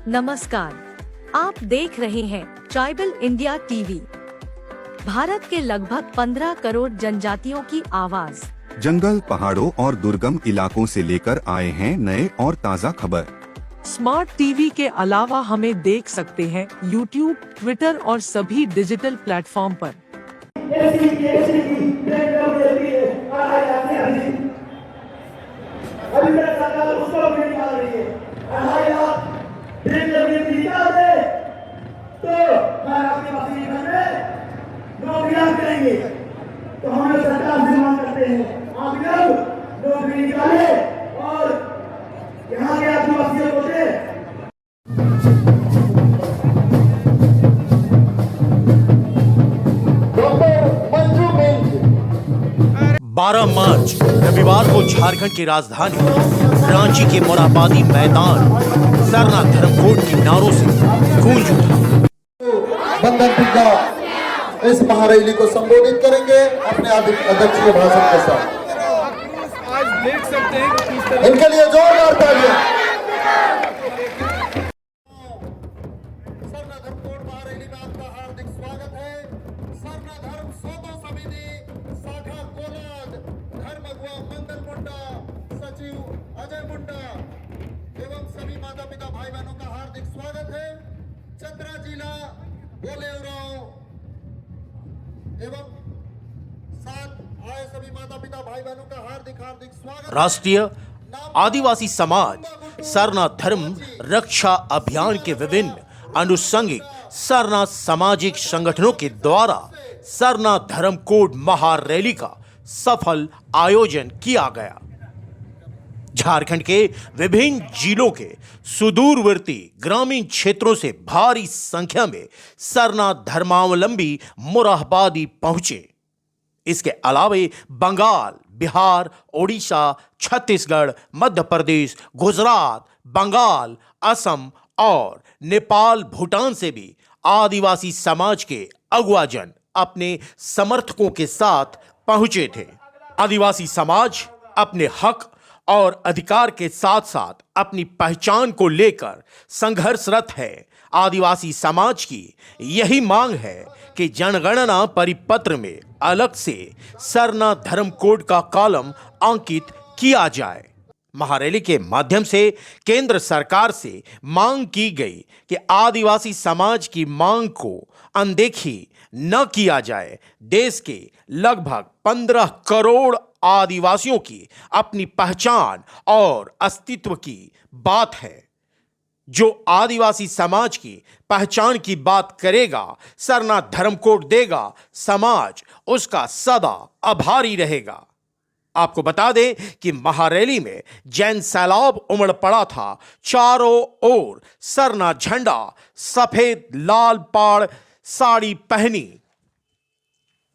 नमस्कार, आप देख रहे हैं ट्राइबल इंडिया टीवी। भारत के लगभग 15 करोड़ जनजातियों की आवाज जंगल, पहाड़ों और दुर्गम इलाकों से लेकर आए हैं नए और ताज़ा खबर। स्मार्ट टीवी के अलावा हमें देख सकते हैं यूट्यूब, ट्विटर और सभी डिजिटल प्लेटफॉर्म पर। तो हम लोग सरकार से मांग करते हैं, आप लोग नौकरी निकाले और यहाँ के आदिवासियों को दे। 12 मार्च रविवार को झारखंड की राजधानी रांची के मोरहाबादी मैदान सरना धर्मकोट की नारों से गूंज उठा। बंधन टिक्का इस महारैली को संबोधित करेंगे अपने अध्यक्षीय भाषण के साथ। आज देख सकते हैं कि किस तरह इनके लिए जोरदार तालियां। सरना धर्मकोट महारैली में आपका हार्दिक स्वागत है। सरना धर्म सोतो समिति शाखा कोलाद धर्म अगुवा मंगल मुंडा, सचिव अजय मुंडा एवं सभी माता पिता भाई बहनों का हार्दिक स्वागत है। चतरा जिला बोलेराव एवं साथ आए सभी माता पिता भाई बहनों का हार्दिक स्वागत। राष्ट्रीय आदिवासी समाज सरना धर्म रक्षा अभियान के विभिन्न अनुषंगिक सरना सामाजिक संगठनों के द्वारा सरना धर्मकोट महारैली का सफल आयोजन किया गया। झारखंड के विभिन्न जिलों के सुदूरवर्ती ग्रामीण क्षेत्रों से भारी संख्या में सरना धर्मावलंबी मोरहाबादी पहुंचे। इसके अलावे बंगाल, बिहार, ओडिशा, छत्तीसगढ़, मध्य प्रदेश, गुजरात, बंगाल, असम और नेपाल, भूटान से भी आदिवासी समाज के अगुवाजन अपने समर्थकों के साथ पहुंचे थे। आदिवासी समाज अपने हक और अधिकार के साथ साथ अपनी पहचान को लेकर संघर्षरत है। आदिवासी समाज की यही मांग है कि जनगणना परिपत्र में अलग से सरना धर्मकोट का कॉलम अंकित किया जाए। महारैली के माध्यम से केंद्र सरकार से मांग की गई कि आदिवासी समाज की मांग को अनदेखी न किया जाए। देश के लगभग 15 करोड़ आदिवासियों की अपनी पहचान और अस्तित्व की बात है। जो आदिवासी समाज की पहचान की बात करेगा, सरना धर्मकोट देगा, समाज उसका सदा आभारी रहेगा। आपको बता दें कि महारैली में जैन सैलाब उमड़ पड़ा था। चारों ओर सरना झंडा, सफेद लाल पाड़ साड़ी पहनी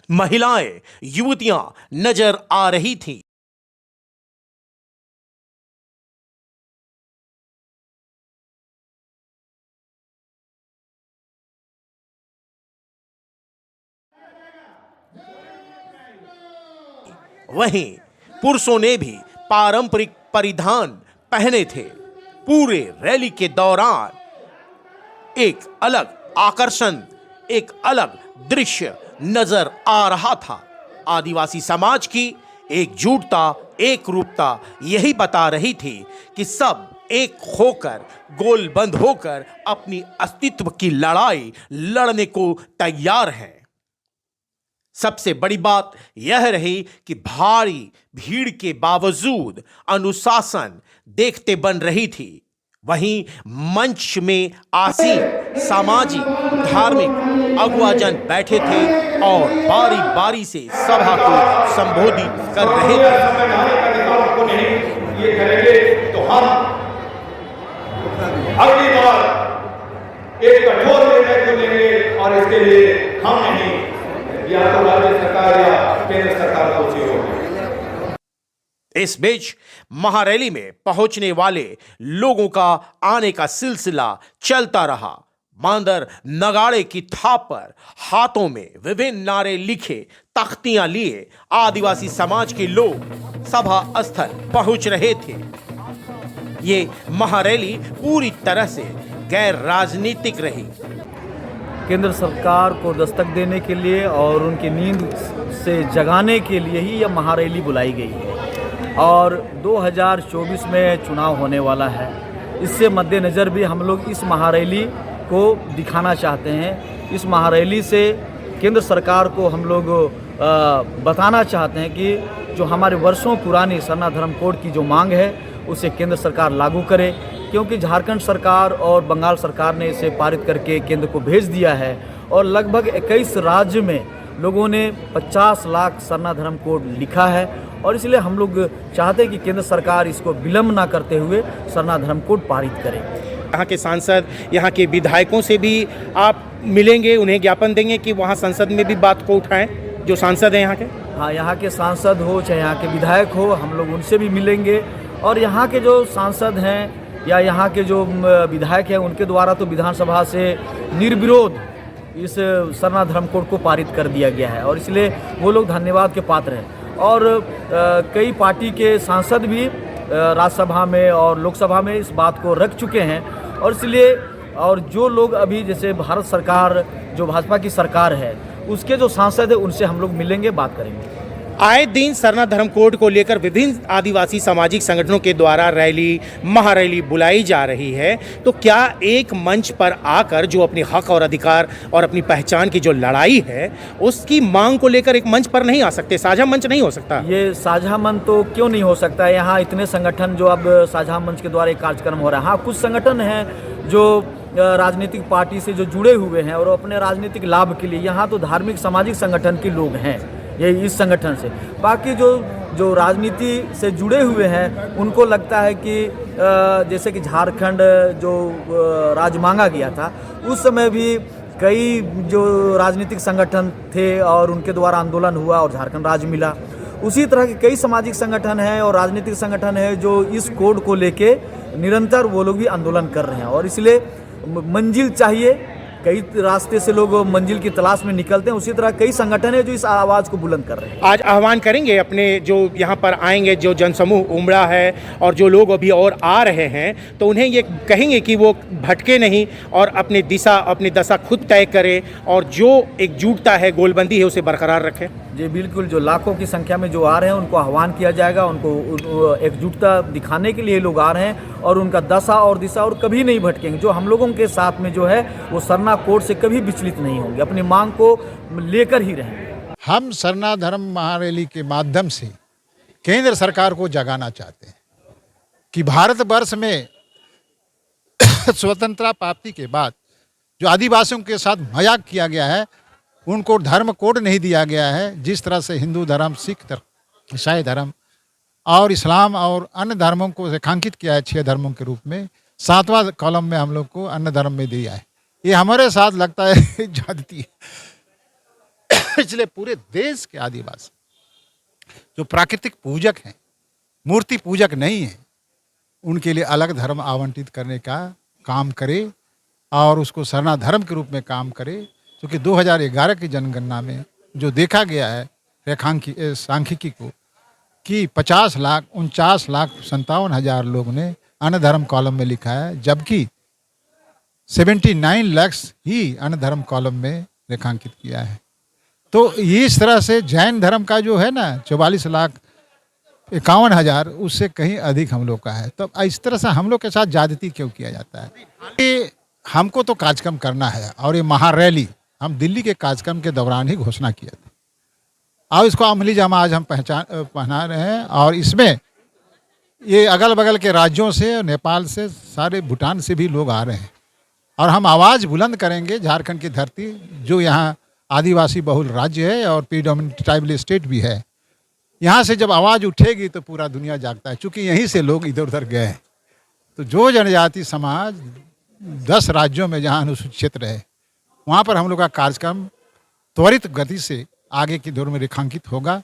महिलाएं, युवतियां नजर आ रही थीं। वहीं पुरुषों ने भी पारंपरिक परिधान पहने थे। पूरे रैली के दौरान एक अलग आकर्षण, एक अलग दृश्य नजर आ रहा था। आदिवासी समाज की एकजुटता, एकरूपता यही बता रही थी कि सब एक होकर, गोलबंद होकर अपनी अस्तित्व की लड़ाई लड़ने को तैयार हैं। सबसे बड़ी बात यह रही कि भारी भीड़ के बावजूद अनुशासन देखते बन रही थी। वहीं मंच में आसीन सामाजिक, धार्मिक अगुवाजन बैठे थे और बारी बारी से सभा को संबोधित कर रहे थे। ये करेंगे तो हम अगली बार एक कठोर निर्णय को लेंगे और इसके लिए हम नहीं, या तो राज्य सरकार या केंद्र सरकार को चाहिए होगी। इस बीच महारैली में पहुंचने वाले लोगों का आने का सिलसिला चलता रहा। मांदर नगाड़े की थाप पर हाथों में विभिन्न नारे लिखे तख्तियां लिए आदिवासी समाज के लोग सभा स्थल पहुंच रहे थे। ये महारैली पूरी तरह से गैर राजनीतिक रही। केंद्र सरकार को दस्तक देने के लिए और उनकी नींद से जगाने के लिए ही यह महारैली बुलाई गई है और 2024 में चुनाव होने वाला है। इससे मद्देनज़र भी हम लोग इस महारैली को दिखाना चाहते हैं। इस महारैली से केंद्र सरकार को हम लोग बताना चाहते हैं कि जो हमारे वर्षों पुरानी सरना धर्म कोड की जो मांग है उसे केंद्र सरकार लागू करे, क्योंकि झारखंड सरकार और बंगाल सरकार ने इसे पारित करके केंद्र को भेज दिया है और लगभग 21 राज्य में लोगों ने 50 लाख सरना धर्म कोड लिखा है और इसलिए हम लोग चाहते हैं कि केंद्र सरकार इसको विलंब ना करते हुए सरना धर्म कोड पारित करे। यहाँ के सांसद, यहाँ के विधायकों से भी आप मिलेंगे, उन्हें ज्ञापन देंगे कि वहाँ संसद में भी बात को उठाएं, जो सांसद हैं यहाँ के? हाँ, यहाँ के सांसद हो चाहे यहाँ के विधायक हो, हम लोग उनसे भी मिलेंगे और यहाँ के जो सांसद हैं या यहाँ के जो विधायक हैं उनके द्वारा तो विधानसभा से निर्विरोध इस सरना धर्म कोड को पारित कर दिया गया है और इसलिए वो लोग धन्यवाद के पात्र हैं। और कई पार्टी के सांसद भी राज्यसभा में और लोकसभा में इस बात को रख चुके हैं और इसलिए और जो लोग अभी जैसे भारत सरकार जो भाजपा की सरकार है उसके जो सांसद है उनसे हम लोग मिलेंगे, बात करेंगे। आए दिन सरना धर्म कोड को लेकर विभिन्न आदिवासी सामाजिक संगठनों के द्वारा रैली, महारैली बुलाई जा रही है, तो क्या एक मंच पर आकर जो अपने हक और अधिकार और अपनी पहचान की जो लड़ाई है उसकी मांग को लेकर एक मंच पर नहीं आ सकते? साझा मंच नहीं हो सकता? ये साझा मंच तो क्यों नहीं हो सकता है? यहाँ इतने संगठन जो अब साझा मंच के द्वारा एक कार्यक्रम हो रहा है। हाँ, कुछ संगठन हैं जो राजनीतिक पार्टी से जो जुड़े हुए हैं और अपने राजनीतिक लाभ के लिए, यहाँ तो धार्मिक सामाजिक संगठन के लोग हैं ये इस संगठन से। बाकी जो राजनीति से जुड़े हुए हैं उनको लगता है कि जैसे कि झारखंड जो राज्य मांगा गया था उस समय भी कई जो राजनीतिक संगठन थे और उनके द्वारा आंदोलन हुआ और झारखंड राज्य मिला। उसी तरह के कई सामाजिक संगठन हैं और राजनीतिक संगठन है जो इस कोड को लेके निरंतर वो लोग भी आंदोलन कर रहे हैं और इसलिए मंजिल चाहिए। कई रास्ते से लोग मंजिल की तलाश में निकलते हैं, उसी तरह कई संगठन है जो इस आवाज़ को बुलंद कर रहे हैं। आज आह्वान करेंगे अपने जो यहाँ पर आएंगे, जो जनसमूह उमड़ा है और जो लोग अभी और आ रहे हैं, तो उन्हें ये कहेंगे कि वो भटके नहीं और अपनी दिशा, अपनी दशा खुद तय करें और जो एकजुटता है, गोलबंदी है, उसे बरकरार रखें। जी बिल्कुल, जो लाखों की संख्या में जो आ रहे हैं उनको आह्वान किया जाएगा, उनको एकजुटता दिखाने के लिए लोग आ रहे हैं और उनका दशा और दिशा और कभी नहीं भटकेंगे। जो हम लोगों के साथ में जो है वो सरना कोड से कभी विचलित नहीं होंगे, अपनी मांग को लेकर ही रहेंगे। हम सरना धर्म महारैली के माध्यम से केंद्र सरकार को जगाना चाहते हैं कि भारतवर्ष में स्वतंत्रता प्राप्ति के बाद जो आदिवासियों के साथ मजाक किया गया है, उनको धर्म कोड नहीं दिया गया है। जिस तरह से हिंदू धर्म, सिख धर्म, ईसाई धर्म और इस्लाम और अन्य धर्मों को रेखांकित किया है 6 धर्मों के रूप में, 7वां कॉलम में हम लोग को अन्य धर्म में दिया है। ये हमारे साथ लगता है ज्यादती है। इसलिए पूरे देश के आदिवासी जो प्राकृतिक पूजक हैं, मूर्ति पूजक नहीं है, उनके लिए अलग धर्म आवंटित करने का काम करे और उसको सरना धर्म के रूप में काम करे, क्योंकि 2011 की जनगणना में जो देखा गया है सांख्यिकी को कि 49,57,57,000 लोगों ने अन्य धर्म कॉलम में लिखा है, जबकि 79 लाख ही अन्य धर्म कॉलम में रेखांकित किया है। तो इस तरह से जैन धर्म का जो है ना 44,51,000, उससे कहीं अधिक हम लोग का है। तो इस तरह से हम लोग के साथ ज्यादती क्यों किया जाता है? ये हमको तो कार्यक्रम करना है और ये महारैली हम दिल्ली के कार्यक्रम के दौरान ही घोषणा किया था और इसको अमली जामा आज हम पहना रहे हैं और इसमें ये अगल बगल के राज्यों से, नेपाल से, सारे भूटान से भी लोग आ रहे हैं और हम आवाज़ बुलंद करेंगे। झारखंड की धरती जो यहाँ आदिवासी बहुल राज्य है और प्रीडोमिनेंट ट्राइबल स्टेट भी है, यहाँ से जब आवाज़ उठेगी तो पूरा दुनिया जागता है। चूँकि यहीं से लोग इधर उधर गए हैं, तो जो जनजाति समाज 10 राज्यों में जहाँ अनुसूचित क्षेत्र है वहाँ पर हम लोग का कार्यक्रम त्वरित गति से आगे की दौर में रेखांकित होगा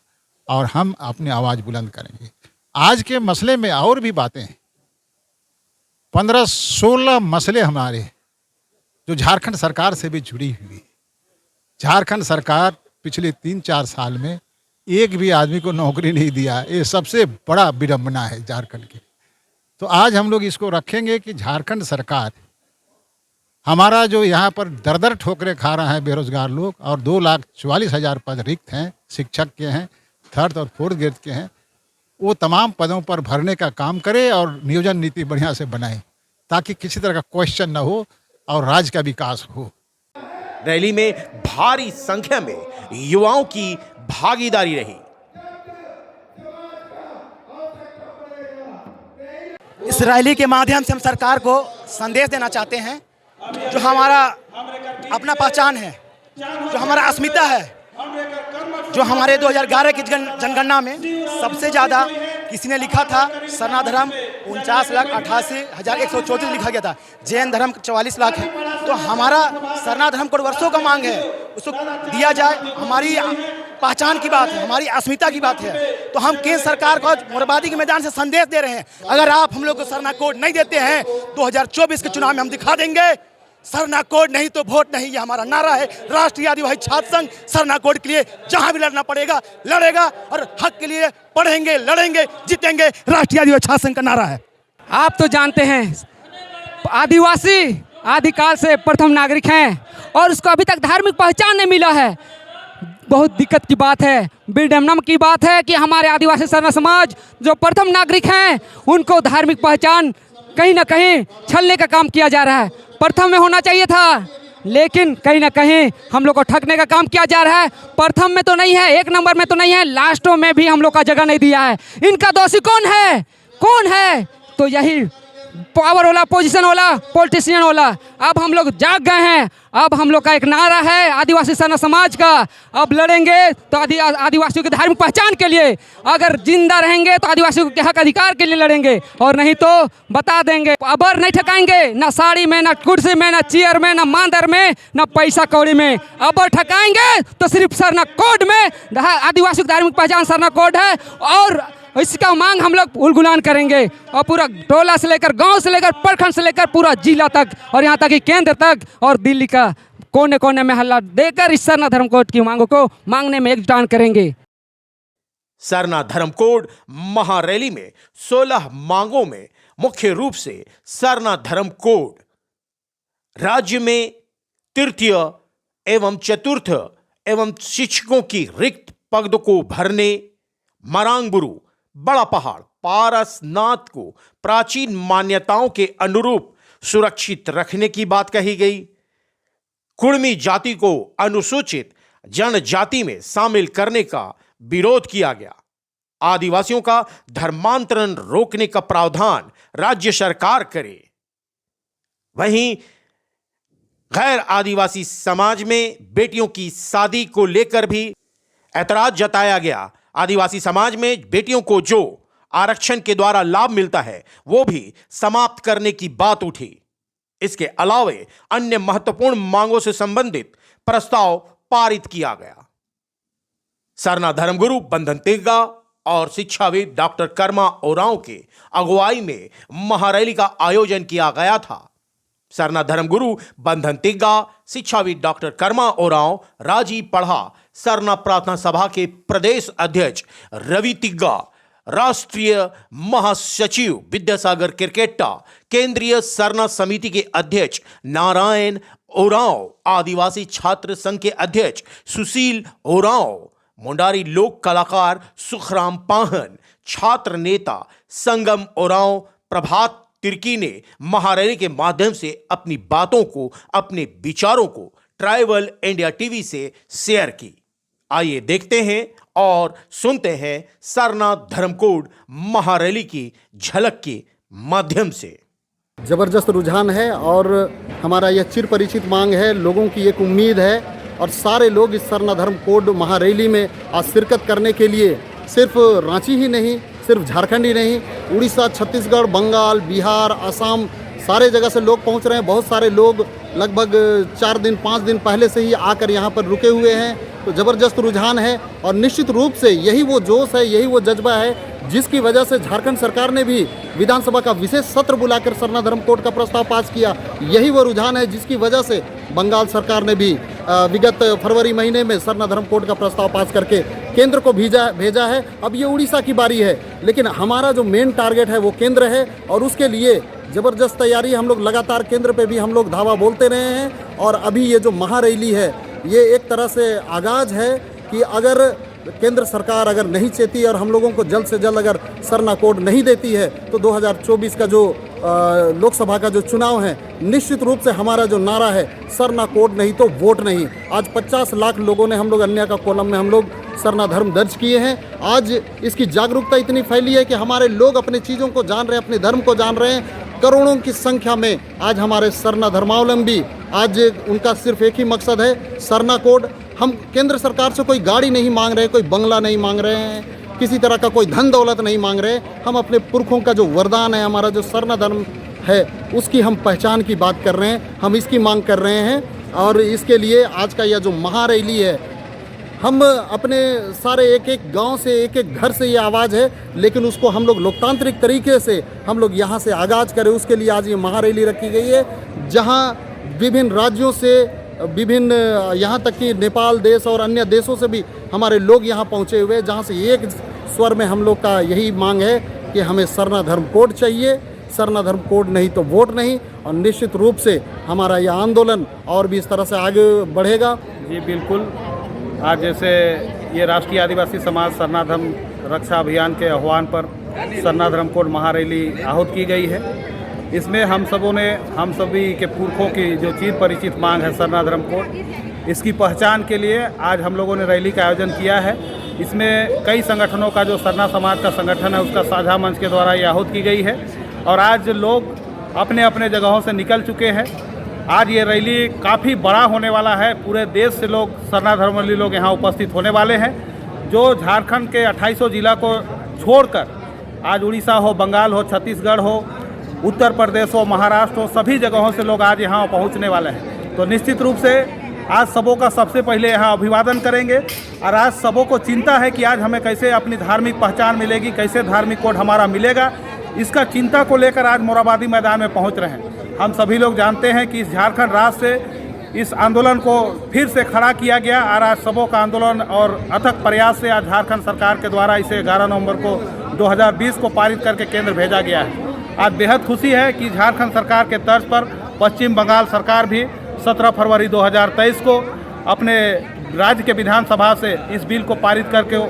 और हम अपनी आवाज़ बुलंद करेंगे। आज के मसले में और भी बातें हैं, 15-16 मसले हमारे जो झारखंड सरकार से भी जुड़ी हुई। झारखंड सरकार पिछले 3-4 साल में एक भी आदमी को नौकरी नहीं दिया, ये सबसे बड़ा विडंबना है झारखंड की। तो आज हम लोग इसको रखेंगे कि झारखंड सरकार हमारा जो यहाँ पर दर दर ठोकरे खा रहे हैं बेरोजगार लोग, और 2,44,000 पद रिक्त हैं, शिक्षक के हैं, 3rd और 4th ग्रेड के हैं, वो तमाम पदों पर भरने का काम करे और नियोजन नीति बढ़िया से बनाए ताकि किसी तरह का क्वेश्चन न हो और राज्य का विकास हो। रैली में भारी संख्या में युवाओं की भागीदारी रही। इस रैली के माध्यम से हम सरकार को संदेश देना चाहते हैं, जो हमारा अपना पहचान है, जो हमारा अस्मिता है, जो हमारे 2011 की जनगणना में सबसे ज़्यादा किसी ने लिखा था सरना धर्म 49,88,134 लिखा गया था, जैन धर्म 44 लाख है। तो हमारा सरना धर्म कोड वर्षों का मांग है, उसको दिया जाए। हमारी पहचान की बात है, हमारी अस्मिता की बात है। तो हम केंद्र सरकार को मोरबादी के मैदान से संदेश दे रहे हैं, अगर आप हम लोग को सरना कोड नहीं देते हैं 2024 के चुनाव में हम दिखा देंगे सरना कोड नहीं तो वोट नहीं, ये हमारा नारा है। राष्ट्रीय आदिवासी छात्र संघ सरना कोड के लिए जहां भी लड़ना पड़ेगा लड़ेगा, और हक के लिए पढ़ेंगे, लड़ेंगे, जीतेंगे। राष्ट्रीय आदिवासी छात्र संघ का नारा है। आप तो जानते हैं आदिवासी आदिकाल से प्रथम नागरिक हैं और उसको अभी तक धार्मिक पहचान नहीं मिला है। बहुत दिक्कत की बात है, विडम्बना की बात है कि हमारे आदिवासी सरना समाज जो प्रथम नागरिक हैं उनको धार्मिक पहचान कहीं ना कहीं छलने का काम किया जा रहा है। प्रथम में होना चाहिए था, लेकिन कहीं ना कहीं हम लोग को ठगने का काम किया जा रहा है। प्रथम में तो नहीं है, 1 नंबर में तो नहीं है, लास्टों में भी हम लोग का जगह नहीं दिया है। इनका दोषी कौन है? कौन है? तो यही पावर वाला, पोजीशन वाला, पॉलिटिशियन वाला। अब हम लोग जाग गए हैं। अब हम लोग का एक नारा है आदिवासी सरना समाज का, अब लड़ेंगे तो आदिवासियों की धार्मिक पहचान के लिए। अगर जिंदा रहेंगे तो आदिवासियों के हक अधिकार के लिए लड़ेंगे, और नहीं तो बता देंगे अबर नहीं ठकाएंगे, ना साड़ी में, ना कुर्सी में, ना चेयर में, ना मांदर में, ना पैसा कौड़ी में। अबर ठकाएंगे तो सिर्फ सरना कोड में। आदिवासियों की धार्मिक पहचान सरना कोड है, और इसका मांग हम लोग उलगुलान करेंगे, और पूरा टोला से लेकर, गांव से लेकर, प्रखंड से लेकर पूरा जिला तक, और यहाँ तक कि केंद्र तक और दिल्ली का कोने कोने में हल्ला देकर इस सरना धर्म कोड की मांगों को मांगने में एकजुटान करेंगे। सरना धर्म कोड महारैली में 16 मांगों में मुख्य रूप से सरना धर्म कोड, राज्य में तृतीय एवं चतुर्थ एवं शिक्षकों की रिक्त पदों को भरने, मरांगबुरु, बड़ा पहाड़, पारसनाथ को प्राचीन मान्यताओं के अनुरूप सुरक्षित रखने की बात कही गई। कुर्मी जाति को अनुसूचित जनजाति में शामिल करने का विरोध किया गया। आदिवासियों का धर्मांतरण रोकने का प्रावधान राज्य सरकार करे। वहीं गैर आदिवासी समाज में बेटियों की शादी को लेकर भी ऐतराज जताया गया। आदिवासी समाज में बेटियों को जो आरक्षण के द्वारा लाभ मिलता है वो भी समाप्त करने की बात उठी। इसके अलावे अन्य महत्वपूर्ण मांगों से संबंधित प्रस्ताव पारित किया गया। सरना धर्मगुरु बंधन तिग्गा और शिक्षाविद डॉक्टर कर्मा ओरांव के अगुवाई में महारैली का आयोजन किया गया था। सरना धर्मगुरु बंधन तिग्गा, शिक्षाविद डॉक्टर कर्मा ओरांव, राजी पढ़ा सरना प्रार्थना सभा के प्रदेश अध्यक्ष रवि तिग्गा, राष्ट्रीय महासचिव विद्यासागर किरकेट्टा, केंद्रीय सरना समिति के अध्यक्ष नारायण ओरांव, आदिवासी छात्र संघ के अध्यक्ष सुशील ओरांव, मुंडारी लोक कलाकार सुखराम पाहन, छात्र नेता संगम ओरांव, प्रभात तिर्की ने महारैली के माध्यम से अपनी बातों को, अपने विचारों को ट्राइबल इंडिया टीवी से शेयर की। आइए देखते हैं और सुनते हैं सरना धर्म कोड महारैली की झलक के माध्यम से। जबरदस्त रुझान है और हमारा यह चिर परिचित मांग है, लोगों की एक उम्मीद है, और सारे लोग इस सरना धर्म कोड महारैली में आज शिरकत करने के लिए सिर्फ रांची ही नहीं, सिर्फ झारखंड ही नहीं, उड़ीसा, छत्तीसगढ़, बंगाल, बिहार, असम, सारे जगह से लोग पहुंच रहे हैं। बहुत सारे लोग लगभग 4 दिन 5 दिन पहले से ही आकर यहाँ पर रुके हुए हैं। तो ज़बरदस्त रुझान है, और निश्चित रूप से यही वो जोश है, यही वो जज्बा है जिसकी वजह से झारखंड सरकार ने भी विधानसभा का विशेष सत्र बुलाकर सरना धर्म कोड का प्रस्ताव पास किया। यही वो रुझान है जिसकी वजह से बंगाल सरकार ने भी विगत फरवरी महीने में सरना धर्म कोड का प्रस्ताव पास करके केंद्र को भेजा है। अब ये उड़ीसा की बारी है, लेकिन हमारा जो मेन टारगेट है वो केंद्र है, और उसके लिए ज़बरदस्त तैयारी हम लोग लगातार केंद्र पे भी हम लोग धावा बोलते रहे हैं। और अभी ये जो महारैली है ये एक तरह से आगाज है कि अगर केंद्र सरकार अगर नहीं चेती और हम लोगों को जल्द से जल्द अगर सरना कोड नहीं देती है तो 2024 का जो लोकसभा का जो चुनाव है, निश्चित रूप से हमारा जो नारा है सरना कोड नहीं तो वोट नहीं। आज 50 लाख लोगों ने हम लोग अन्य का कॉलम में हम लोग सरना धर्म दर्ज किए हैं। आज इसकी जागरूकता इतनी फैली है कि हमारे लोग अपने चीज़ों को जान रहे हैं, अपने धर्म को जान रहे हैं। करोड़ों की संख्या में आज हमारे सरना धर्मावलंबी, आज उनका सिर्फ एक ही मकसद है सरना कोड। हम केंद्र सरकार से कोई गाड़ी नहीं मांग रहे, कोई बंगला नहीं मांग रहे हैं, किसी तरह का कोई धन दौलत नहीं मांग रहे। हम अपने पुरखों का जो वरदान है, हमारा जो सरना धर्म है, उसकी हम पहचान की बात कर रहे हैं, हम इसकी मांग कर रहे हैं। और इसके लिए आज का यह जो महारैली है, हम अपने सारे एक एक गांव से, एक एक घर से ये आवाज़ है, लेकिन उसको हम लोग लोकतांत्रिक तरीके से हम लोग यहाँ से आगाज करें, उसके लिए आज ये महारैली रखी गई है। जहाँ विभिन्न राज्यों से, विभिन्न यहाँ तक कि नेपाल देश और अन्य देशों से भी हमारे लोग यहाँ पहुँचे हुए, जहाँ से एक स्वर में हम लोग का यही मांग है कि हमें सरना धर्म कोड चाहिए, सरना धर्म कोड नहीं तो वोट नहीं। और निश्चित रूप से हमारा यह आंदोलन और भी इस तरह से आगे बढ़ेगा। जी बिल्कुल। आज जैसे ये राष्ट्रीय आदिवासी समाज सरना धर्म रक्षा अभियान के आह्वान पर सरना धर्म कोड महारैली आहूत की गई है। इसमें हम सभी के पुरखों की जो चिर परिचित मांग है सरना धर्म कोड, इसकी पहचान के लिए आज हम लोगों ने रैली का आयोजन किया है। इसमें कई संगठनों का जो सरना समाज का संगठन है उसका साझा मंच के द्वारा ये आहूत की गई है। और आज लोग अपने अपने जगहों से निकल चुके हैं। आज ये रैली काफ़ी बड़ा होने वाला है, पूरे देश से लोग सरना धर्मावलंबी लोग यहाँ उपस्थित होने वाले हैं। जो झारखंड के 2800 जिला को छोड़कर आज उड़ीसा हो, बंगाल हो, छत्तीसगढ़ हो, उत्तर प्रदेश हो, महाराष्ट्र हो, सभी जगहों से लोग आज यहाँ पहुँचने वाले हैं। तो निश्चित रूप से आज सबों का सबसे पहले यहाँ अभिवादन करेंगे। और आज सबों को चिंता है कि आज हमें कैसे अपनी धार्मिक पहचान मिलेगी, कैसे धार्मिक कोड हमारा मिलेगा, इसका चिंता को लेकर आज मोराबादी मैदान में पहुँच रहे हैं। हम सभी लोग जानते हैं कि इस झारखंड राज्य से इस आंदोलन को फिर से खड़ा किया गया और आज सबों का आंदोलन और अथक प्रयास से आज झारखंड सरकार के द्वारा इसे 11 नवंबर को 2020 को पारित करके केंद्र भेजा गया है। आज बेहद खुशी है कि झारखंड सरकार के तर्ज पर पश्चिम बंगाल सरकार भी 17 फरवरी 2023 को अपने राज्य के विधानसभा से इस बिल को पारित करके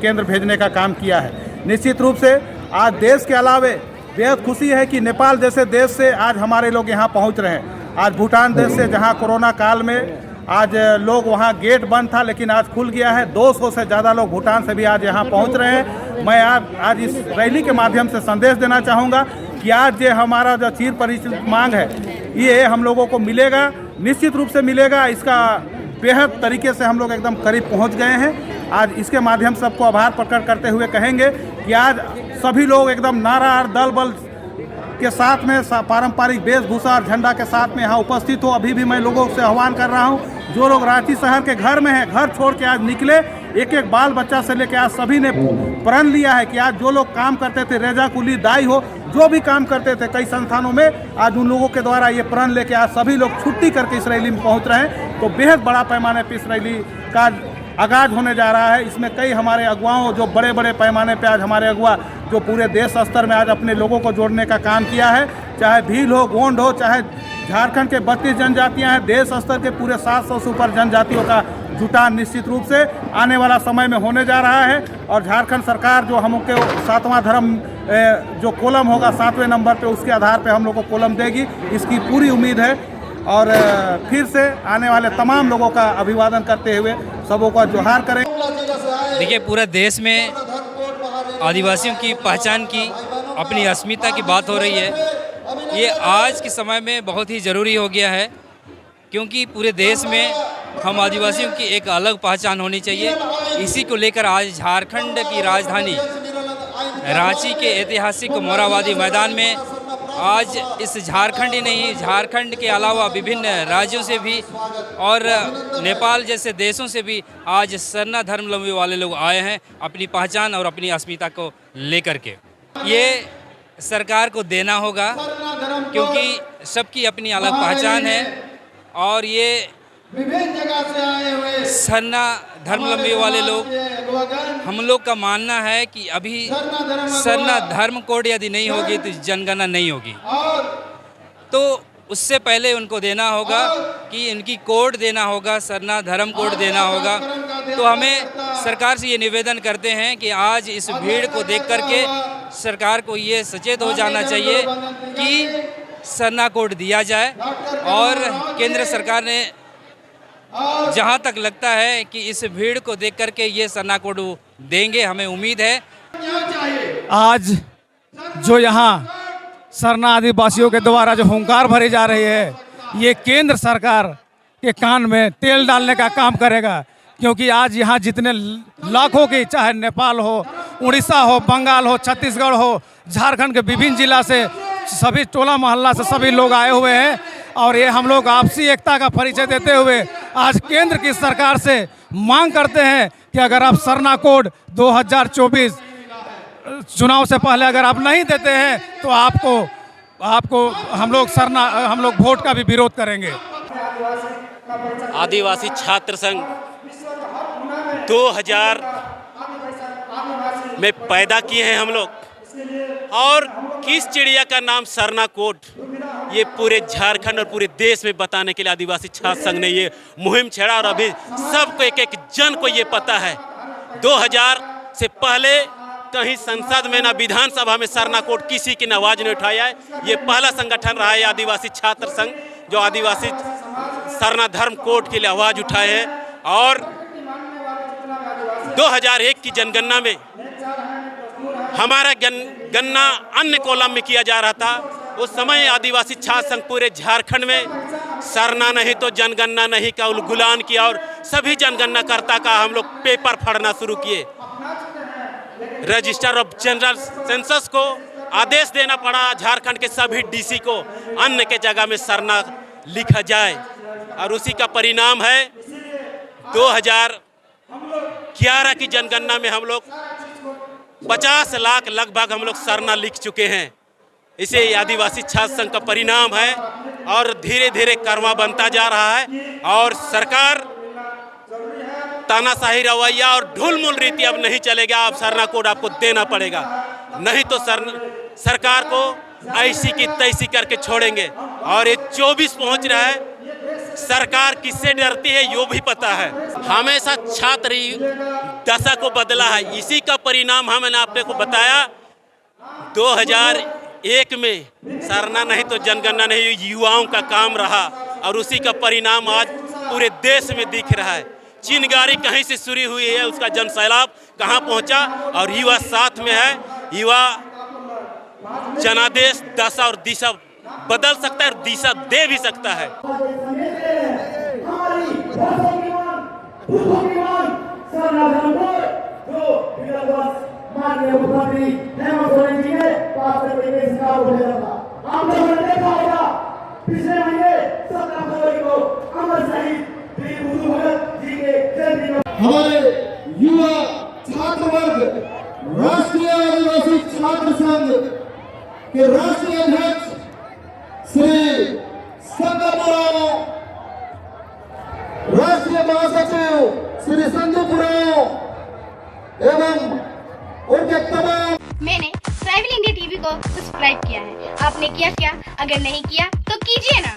केंद्र भेजने का काम किया है। निश्चित रूप से आज देश के अलावे बेहद खुशी है कि नेपाल जैसे देश से आज हमारे लोग यहाँ पहुँच रहे हैं। आज भूटान देश से, जहाँ कोरोना काल में आज लोग वहाँ गेट बंद था लेकिन आज खुल गया है, 200 से ज़्यादा लोग भूटान से भी आज यहाँ पहुँच रहे हैं। मैं आज इस रैली के माध्यम से संदेश देना चाहूँगा कि आज ये हमारा जो चिर परिचित मांग है ये हम लोगों को मिलेगा, निश्चित रूप से मिलेगा। इसका बेहद तरीके से हम लोग एकदम करीब पहुँच गए हैं। आज इसके माध्यम से सबको आभार प्रकट करते हुए कहेंगे कि आज सभी लोग एकदम नारा और दल बल के साथ में पारंपरिक वेशभूषा और झंडा के साथ में यहाँ उपस्थित हो। अभी भी मैं लोगों से आह्वान कर रहा हूँ, जो लोग रांची शहर के घर में हैं, घर छोड़ के आज निकले, एक एक बाल बच्चा से लेकर आज सभी ने प्रण लिया है कि आज जो लोग काम करते थे, रेजा कुली, दाई हो, जो भी काम करते थे कई संस्थानों में, आज उन लोगों के द्वारा ये प्रण लेके आज सभी लोग छुट्टी करके इस रैली में पहुँच रहे हैं। तो बेहद बड़ा पैमाने पर इस रैली का आगाज होने जा रहा है। इसमें कई हमारे अगुवाओं, जो बड़े बड़े पैमाने पे आज हमारे अगुआ जो पूरे देश स्तर में आज अपने लोगों को जोड़ने का काम किया है, चाहे भील हो, गोंड हो, चाहे झारखंड के 32 जनजातियां हैं, देश स्तर के पूरे 700 से ऊपर जनजातियों का जुटान निश्चित रूप से आने वाला समय में होने जा रहा है। और झारखंड सरकार जो हम के 7वां धर्म जो कॉलम होगा 7वें नंबर पे, उसके आधार पे हम लोग को कॉलम देगी, इसकी पूरी उम्मीद है। और फिर से आने वाले तमाम लोगों का अभिवादन करते हुए सबों का जोहार करें। देखिए, पूरे देश में आदिवासियों की पहचान की, अपनी अस्मिता की बात हो रही है। ये आज के समय में बहुत ही ज़रूरी हो गया है, क्योंकि पूरे देश में हम आदिवासियों की एक अलग पहचान होनी चाहिए। इसी को लेकर आज झारखंड की राजधानी रांची के ऐतिहासिक मोराबादी मैदान में आज इस झारखंड ही नहीं, झारखंड के अलावा विभिन्न राज्यों से भी और नेपाल जैसे देशों से भी आज सरना धर्मावलंबी वाले लोग आए हैं अपनी पहचान और अपनी अस्मिता को लेकर के। ये सरकार को देना होगा, क्योंकि सबकी अपनी अलग पहचान है और ये विभिन्न जगह से आए हुए सरना धर्मावलंबी वाले लोग, हम लोग का मानना है कि अभी सरना धर्म कोड यदि नहीं होगी तो जनगणना नहीं होगी। तो उससे पहले उनको देना होगा कि इनकी कोड देना होगा, सरना धर्म कोड देना होगा। तो हमें सरकार से ये निवेदन करते हैं कि आज इस भीड़ को देख करके सरकार को ये सचेत हो जाना चाहिए कि सरना कोड दिया जाए। और केंद्र सरकार ने जहां तक लगता है कि इस भीड़ को देख करके ये सरना कोड देंगे, हमें उम्मीद है। आज जो यहाँ सरना आदिवासियों के द्वारा जो हुंकार भरी जा रही है, ये केंद्र सरकार के कान में तेल डालने का काम करेगा। क्योंकि आज यहाँ जितने लाखों की, चाहे नेपाल हो, उड़ीसा हो, बंगाल हो, छत्तीसगढ़ हो, झारखंड के विभिन्न जिला से, सभी टोला मोहल्ला से सभी लोग आए हुए हैं। और ये हम लोग आपसी एकता का परिचय देते हुए आज केंद्र की सरकार से मांग करते हैं कि अगर आप सरना कोड 2024 चुनाव से पहले अगर आप नहीं देते हैं तो आपको हम लोग वोट का भी विरोध करेंगे। आदिवासी छात्र संघ 2000 में पैदा किए हैं हम लोग, और किस चिड़िया का नाम सरना कोड, ये पूरे झारखंड और पूरे देश में बताने के लिए आदिवासी छात्र संघ ने ये मुहिम छेड़ा। और अभी सबको, एक एक जन को ये पता है, 2000 से पहले कहीं संसद में ना विधानसभा में सरना कोड किसी की आवाज नहीं उठाया है। ये पहला संगठन रहा है आदिवासी छात्र संघ जो आदिवासी सरना धर्म कोड के लिए आवाज उठाए हैं। और 2001 की जनगणना में हमारा गणना अन्य कॉलम में किया जा रहा था। उस समय आदिवासी छात्र संघ पूरे झारखंड में सरना नहीं तो जनगणना नहीं का गुलान किया और सभी जनगणनाकर्ता का हम लोग पेपर फाड़ना शुरू किए। रजिस्टर ऑफ जनरल सेंसस को आदेश देना पड़ा झारखंड के सभी डीसी को अन्य के जगह में सरना लिखा जाए। और उसी का परिणाम है 2011 की जनगणना में हम लोग 50 लाख लगभग हम लोग सरना लिख चुके हैं। इसे आदिवासी छात्र संघ का परिणाम है और धीरे धीरे करवा बनता जा रहा है। और सरकार तानाशाही रवैया और ढुलमुल रीति अब नहीं चलेगा। अब सरना कोड आपको देना पड़ेगा, नहीं तो सरकार को ऐसी की तैसी करके छोड़ेंगे। और ये 24 पहुंच रहा है, सरकार किससे डरती है यो भी पता है। हमेशा छात्र दशा को बदला है, इसी का परिणाम हमने आपने को बताया। 2001 में सरना नहीं तो जनगणना नहीं, युवाओं का काम रहा और उसी का परिणाम आज पूरे देश में दिख रहा है। चिनगारी कहीं से शुरू हुई है, उसका जनसैलाब कहाँ पहुँचा और युवा साथ में है। युवा जनादेश दशा और दिशा बदल सकता है और दिशा दे भी सकता है। हमारे युवा छात्र वर्ग राष्ट्रीय आदिवासी छात्र संघ के राष्ट्रीय अध्यक्ष श्री संगम उरांव, राष्ट्रीय महासचिव श्री संजय उरांव एवं उनके तमाम। मैंने ट्रैवल इंडिया टीवी को सब्सक्राइब किया है, आपने किया क्या? अगर नहीं किया तो कीजिए ना।